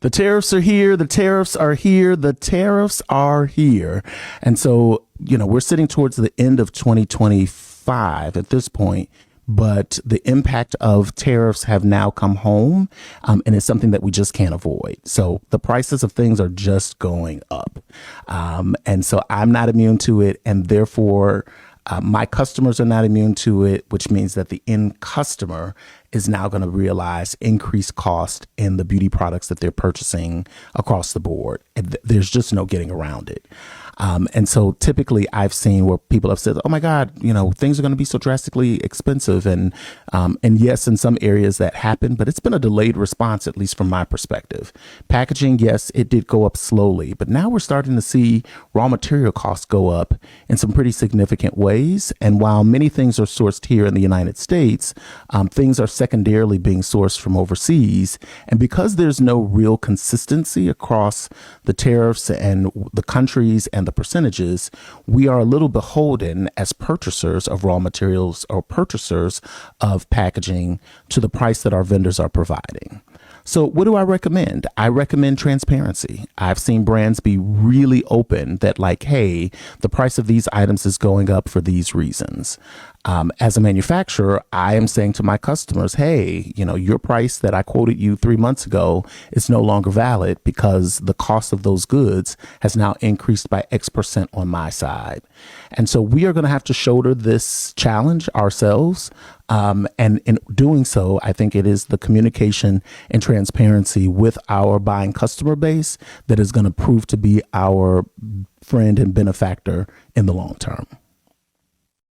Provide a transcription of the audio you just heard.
The tariffs are here. The tariffs are here. The tariffs are here. And so, we're sitting towards the end of 2025 at this point, but the impact of tariffs have now come home, and it's something that we just can't avoid. So the prices of things are just going up. And so I'm not immune to it, and therefore my customers are not immune to it, which means that the end customer is now going to realize increased cost in the beauty products that they're purchasing across the board. And there's just no getting around it. And so typically I've seen where people have said, oh my God, things are going to be so drastically expensive. And yes, in some areas that happened, but it's been a delayed response, at least from my perspective. Packaging, yes, it did go up slowly, but now we're starting to see raw material costs go up in some pretty significant ways. And while many things are sourced here in the United States, things are secondarily being sourced from overseas. And because there's no real consistency across the tariffs and the countries and the percentages, we are a little beholden as purchasers of raw materials or purchasers of packaging to the price that our vendors are providing. So what do I recommend? I recommend transparency. I've seen brands be really open that hey, the price of these items is going up for these reasons. As a manufacturer, I am saying to my customers, hey, your price that I quoted you 3 months ago is no longer valid because the cost of those goods has now increased by X% on my side. And so we are going to have to shoulder this challenge ourselves. And in doing so, I think it is the communication and transparency with our buying customer base that is going to prove to be our friend and benefactor in the long term.